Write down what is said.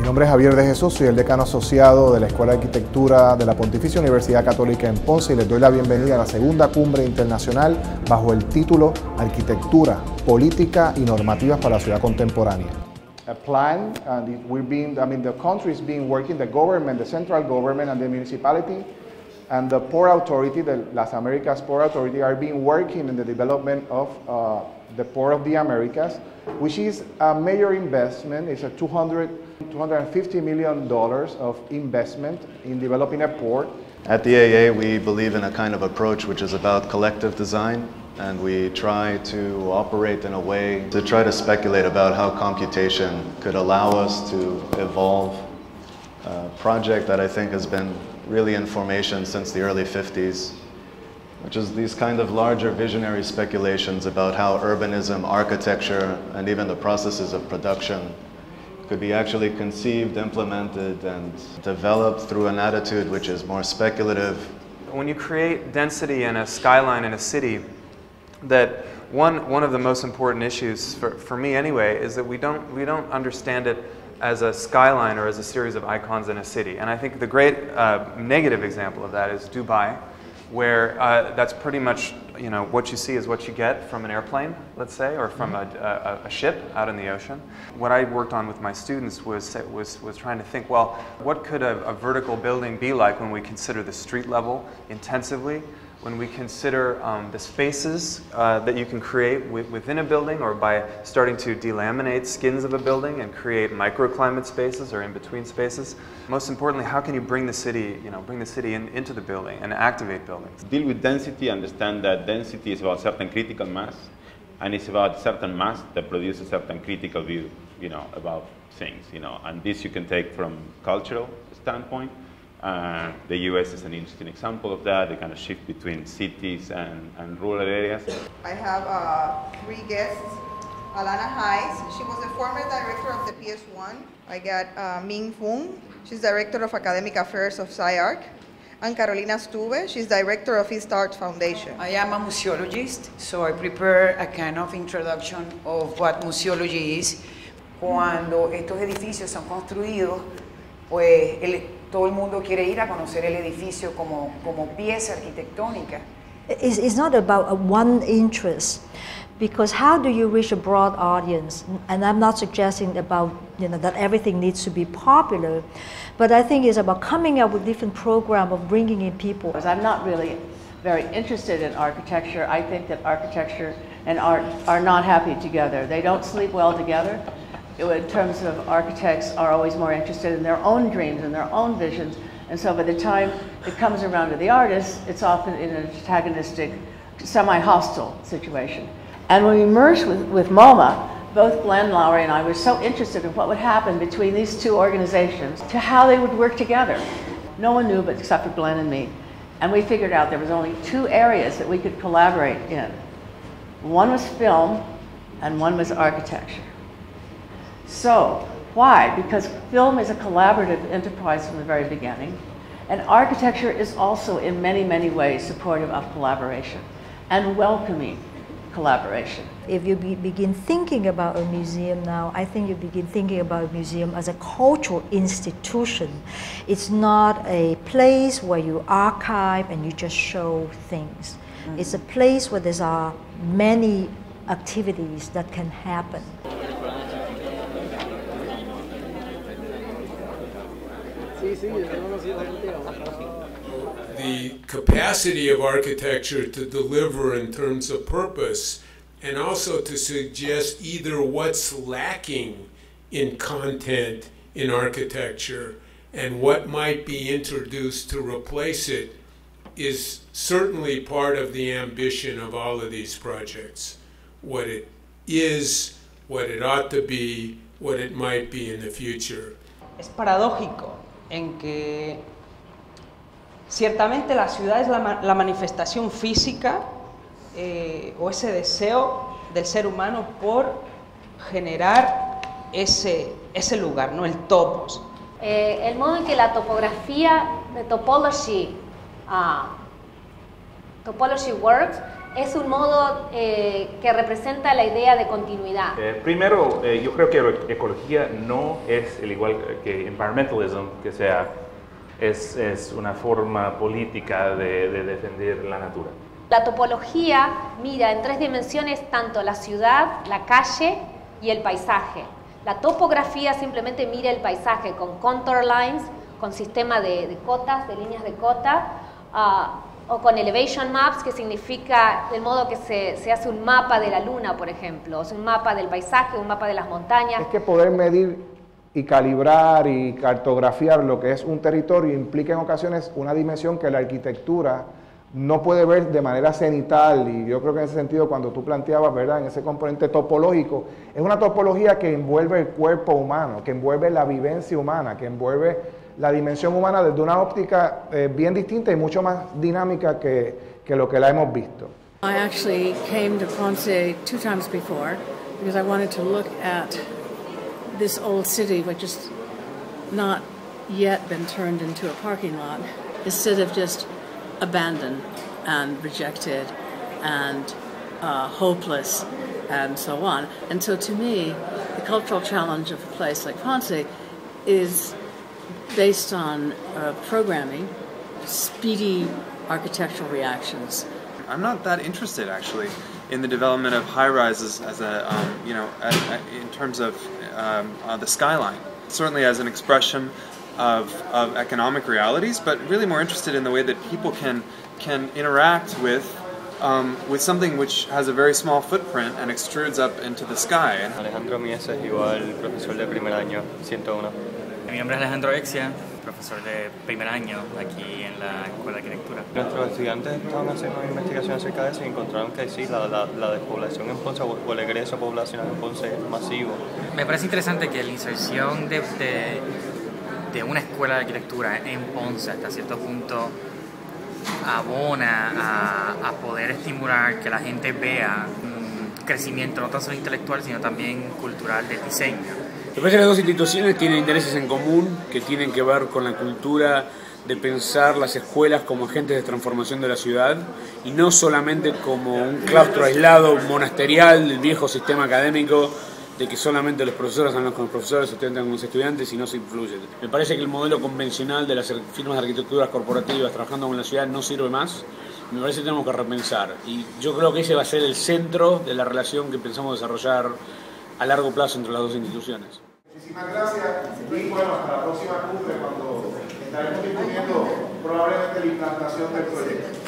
nombre es Javier de Jesús, soy el decano asociado de la Escuela de Arquitectura de la Pontificia Universidad Católica en Ponce y les doy la bienvenida a la segunda cumbre internacional bajo el título Arquitectura, Política y Normativas para la Ciudad Contemporánea. A plan, and the country is being working, the government, the central government and the municipality and the Port Authority, the Las Americas Port Authority, are being working in the development of the Port of the Americas, which is a major investment. It's a $250 million of investment in developing a port. At the AA, we believe in a kind of approach which is about collective design, and we try to operate in a way to try to speculate about how computation could allow us to evolve a project that I think has been really in formation since the early 50s, which is these kind of larger visionary speculations about how urbanism, architecture, and even the processes of production could be actually conceived, implemented, and developed through an attitude which is more speculative. When you create density in a skyline in a city, that one of the most important issues, for me anyway, is that we don't understand it as a skyline or as a series of icons in a city. And I think the great negative example of that is Dubai, where that's pretty much, you know, what you see is what you get from an airplane, let's say, or from a ship out in the ocean. What I worked on with my students was trying to think, well, what could a vertical building be like when we consider the street level intensively, when we consider the spaces that you can create within a building, or by starting to delaminate skins of a building and create microclimate spaces or in-between spaces. Most importantly, how can you bring the city, into the building and activate buildings? Deal with density, understand that density is about certain critical mass, and it's about certain mass that produces a certain critical view, about things, and this you can take from cultural standpoint. The US is an interesting example of that, the kind of shift between cities and rural areas. I have 3 guests. Alana Hayes, she was the former director of the PS1. I got Ming Fung, she's director of academic affairs of SciArc. And Carolina Stube, she's director of East Arts Foundation. I am a museologist, so I prepare a kind of introduction of what museology is. Cuando estos edificios son construidos, pues todo el mundo quiere ir a conocer el edificio como pieza arquitectónica. It's not about one interest, because how do you reach a broad audience? And I'm not suggesting about that everything needs to be popular, but I think it's about coming up with different programs of bringing in people. I'm not really very interested in architecture. I think that architecture and art are not happy together. They don't sleep well together. In terms of architects are always more interested in their own dreams and their own visions, and so by the time it comes around to the artist, it's often in an antagonistic, semi-hostile situation. And when we merged with MoMA, both Glenn Lowry and I were so interested in what would happen between these two organizations to how they would work together. No one knew but except for Glenn and me. And we figured out there was only 2 areas that we could collaborate in. One was film and one was architecture. So, why? Because film is a collaborative enterprise from the very beginning, and architecture is also in many, many ways supportive of collaboration and welcoming collaboration. If you begin thinking about a museum now, I think you begin thinking about a museum as a cultural institution. It's not a place where you archive and you just show things. It's a place where there are many activities that can happen. The capacity of architecture to deliver in terms of purpose, and also to suggest either what's lacking in content in architecture and what might be introduced to replace it, is certainly part of the ambition of all of these projects. What it is, what it ought to be, what it might be in the future. Es paradójico en que ciertamente la ciudad es la manifestación física o ese deseo del ser humano por generar ese lugar, ¿no? El topos. El modo en que la topografía, the topology works, es un modo que representa la idea de continuidad. Primero, yo creo que ecología no es el igual que environmentalism, que sea, es una forma política de defender la natura. La topología mira en 3 dimensiones tanto la ciudad, la calle y el paisaje. La topografía simplemente mira el paisaje con contour lines, con sistema de cotas, de líneas de cota, o con elevation maps, que significa el modo que se hace un mapa de la luna, por ejemplo, es un mapa del paisaje, un mapa de las montañas. Es que poder medir y calibrar y cartografiar lo que es un territorio implica en ocasiones una dimensión que la arquitectura no puede ver de manera cenital, y yo creo que en ese sentido cuando tú planteabas, ¿verdad?, en ese componente topológico, es una topología que envuelve el cuerpo humano, que envuelve la vivencia humana, que envuelve la dimensión humana desde una óptica bien distinta y mucho más dinámica que lo que la hemos visto. I actually came to Ponce 2 times before because I wanted to look at this old city which has not yet been turned into a parking lot, instead of just abandoned and rejected and hopeless and so on. And so to me, the cultural challenge of a place like Ponce is based on programming, speedy architectural reactions. I'm not that interested actually in the development of high-rises as a, in terms of the skyline. Certainly as an expression of economic realities, but really more interested in the way that people can interact with something which has a very small footprint and extrudes up into the sky. Alejandro Mieses, igual profesor de primer año, 101. Mi nombre es Alejandro Exia, profesor de primer año aquí en la Escuela de Arquitectura. Nuestros estudiantes estaban haciendo una investigación acerca de eso y encontraron que sí, la despoblación en Ponce o el egreso poblacional en Ponce es masivo. Me parece interesante que la inserción de una escuela de arquitectura en Ponce hasta cierto punto abona a poder estimular que la gente vea un crecimiento no tan solo intelectual sino también cultural del diseño. Me parece que las dos instituciones tienen intereses en común que tienen que ver con la cultura de pensar las escuelas como agentes de transformación de la ciudad y no solamente como un claustro aislado monasterial del viejo sistema académico de que solamente los profesores hablan con los profesores, estudiantes con los estudiantes y no se influyen. Me parece que el modelo convencional de las firmas de arquitecturas corporativas trabajando con la ciudad no sirve más. Me parece que tenemos que repensar y yo creo que ese va a ser el centro de la relación que pensamos desarrollar a largo plazo entre las dos instituciones. Muchísimas gracias y bueno, hasta la próxima cumbre cuando estaremos discutiendo probablemente la implantación del proyecto.